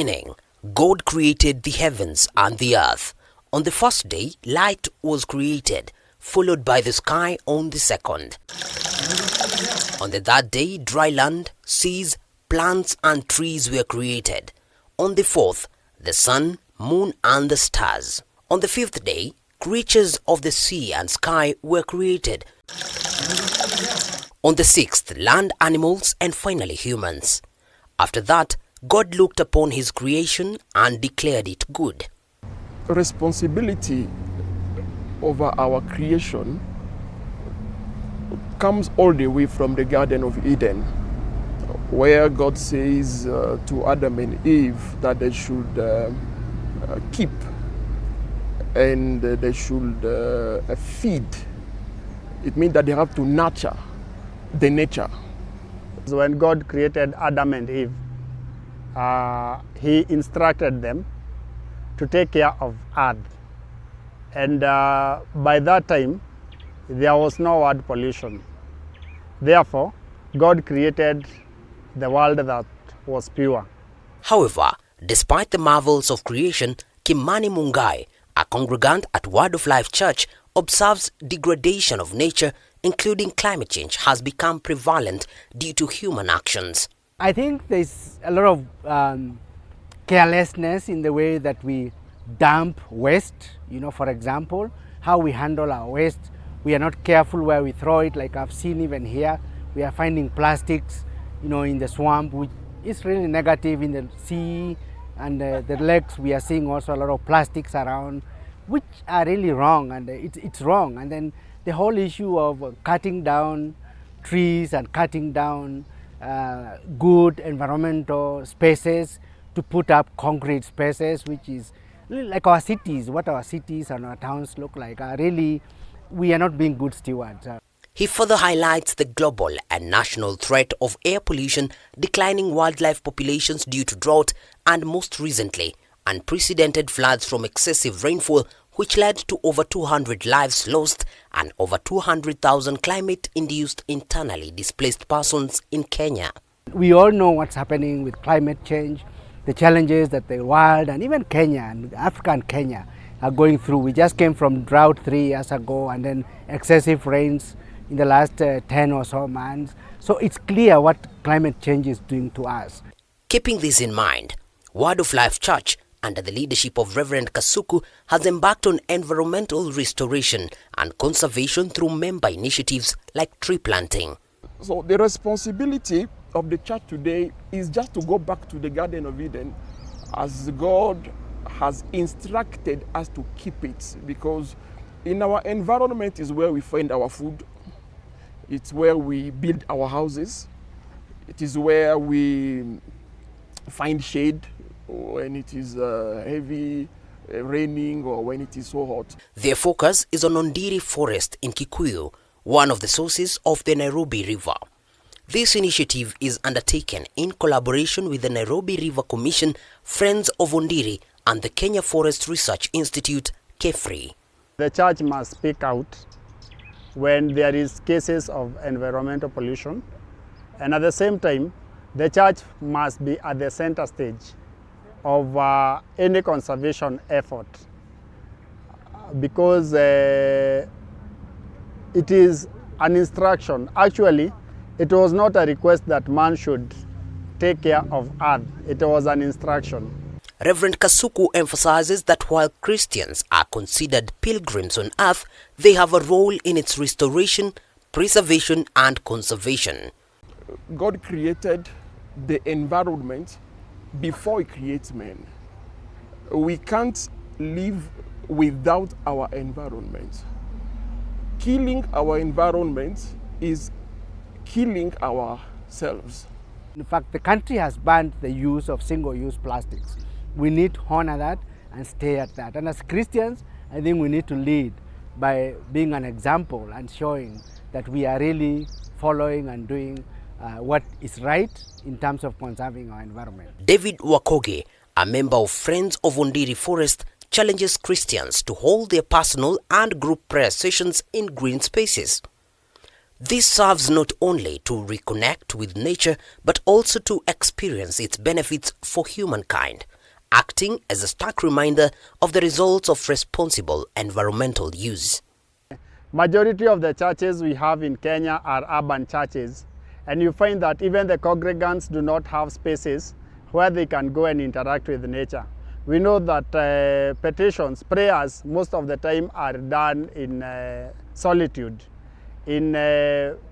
beginning, God created the heavens and the earth. On the first day, light was created, followed by the sky on the second. On the third day, dry land, seas, plants and trees were created. On the fourth, the sun, moon and the stars. On the fifth day, creatures of the sea and sky were created. On the sixth, land animals and finally humans. After that, God looked upon his creation and declared it good. Responsibility over our creation comes all the way from the Garden of Eden, where God says to Adam and Eve that they should keep and they should feed. It means that they have to nurture the nature. When God created Adam and Eve, he instructed them to take care of earth. And by that time, there was no word pollution. Therefore, God created the world that was pure. However, despite the marvels of creation, Kimani Mungai, a congregant at Word of Life Church, observes degradation of nature, including climate change, has become prevalent due to human actions. I think there's a lot of carelessness in the way that we dump waste. For example, how we handle our waste. We are not careful where we throw it, like I've seen even here. We are finding plastics, in the swamp, which is really negative. In the sea and the lakes, we are seeing also a lot of plastics around, which are really wrong, and it's wrong. And then the whole issue of cutting down trees and cutting down good environmental spaces to put up concrete spaces, which is like our cities, what our cities and our towns look like. We are not being good stewards. He further highlights the global and national threat of air pollution, declining wildlife populations due to drought, and most recently, unprecedented floods from excessive rainfall, which led to over 200 lives lost and over 200,000 climate-induced internally displaced persons in Kenya. We all know what's happening with climate change, the challenges that the world and even Kenya and Africa and Kenya are going through. We just came from drought 3 years ago and then excessive rains in the last 10 or so months. So it's clear what climate change is doing to us. Keeping this in mind, Word of Life Church, under the leadership of Reverend Kasuku, has embarked on environmental restoration and conservation through member initiatives like tree planting. So the responsibility of the church today is just to go back to the Garden of Eden as God has instructed us to keep it, because in our environment is where we find our food, it's where we build our houses, it is where we find shade when it is heavy raining or when it is so hot. Their focus is on Ondiri Forest in Kikuyu, one of the sources of the Nairobi River. This initiative is undertaken in collaboration with the Nairobi River Commission, Friends of Ondiri, and the Kenya Forest Research Institute, KEFRI. The church must speak out when there is cases of environmental pollution, and at the same time, the church must be at the center stage of any conservation effort, because it is an instruction. Actually, it was not a request that man should take care of earth. It was an instruction. Reverend Kasuku emphasizes that while Christians are considered pilgrims on earth, they have a role in its restoration, preservation and conservation. God created the environment before he creates man. We can't live without our environment. Killing our environment is killing ourselves. In fact, the country has banned the use of single-use plastics. We need to honor that and stay at that. And as Christians, I think we need to lead by being an example and showing that we are really following and doing what is right in terms of conserving our environment. David Wakoge, a member of Friends of Ondiri Forest, challenges Christians to hold their personal and group prayer sessions in green spaces. This serves not only to reconnect with nature but also to experience its benefits for humankind, acting as a stark reminder of the results of responsible environmental use. Majority of the churches we have in Kenya are urban churches, and you find that even the congregants do not have spaces where they can go and interact with nature. We know that petitions, prayers, most of the time are done in solitude, in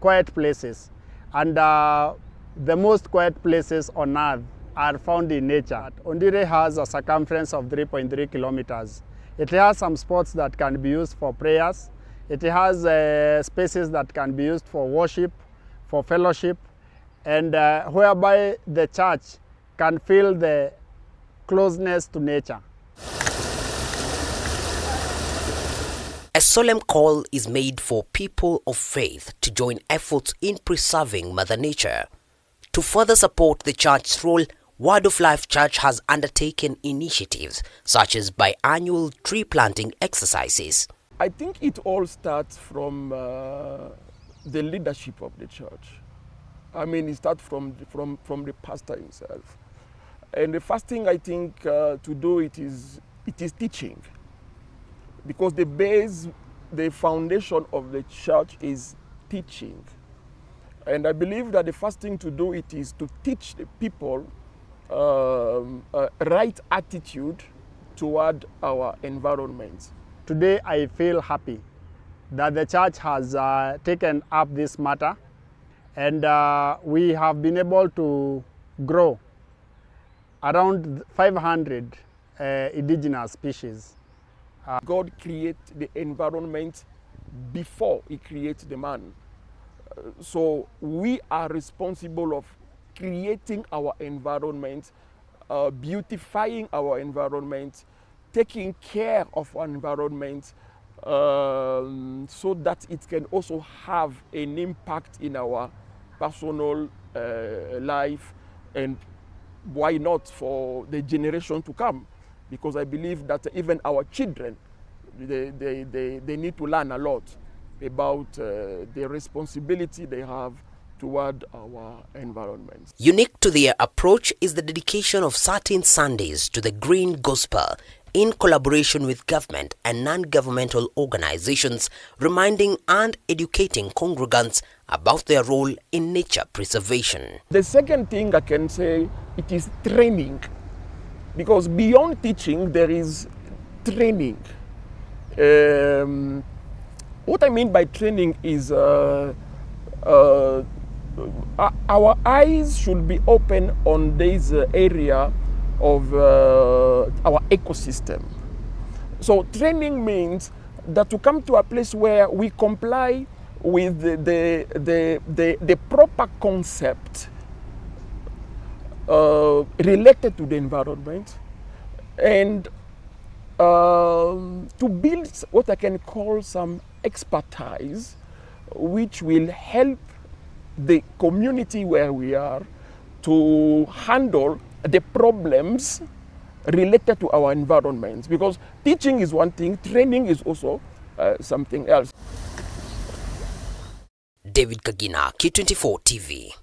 quiet places. And the most quiet places on earth are found in nature. Ondire has a circumference of 3.3 kilometers. It has some spots that can be used for prayers. It has spaces that can be used for worship, for fellowship, and whereby the church can feel the closeness to nature. A solemn call is made for people of faith to join efforts in preserving Mother Nature. To further support the church's role, Word of Life Church has undertaken initiatives such as biannual tree planting exercises. I think it all starts from the leadership of the church. I mean, it starts from the pastor himself. And the first thing I think to do it is teaching. Because the foundation of the church is teaching. And I believe that the first thing to do it is to teach the people right attitude toward our environment. Today I feel happy that the church has taken up this matter, and we have been able to grow around 500 indigenous species. God created the environment before he created the man. So we are responsible of creating our environment, beautifying our environment, taking care of our environment so that it can also have an impact in our personal life, and why not for the generation to come? Because I believe that even our children, they need to learn a lot about the responsibility they have toward our environment. Unique to their approach is the dedication of certain Sundays to the green gospel in collaboration with government and non-governmental organizations, reminding and educating congregants about their role in nature preservation. The second thing I can say, it is training. Because beyond teaching, there is training. What I mean by training is our eyes should be open on this area of our ecosystem. So training means that to come to a place where we comply with the proper concept related to the environment, and to build what I can call some expertise which will help the community where we are to handle the problems related to our environment. Because teaching is one thing, training is also something else. David Kagina, K24 TV.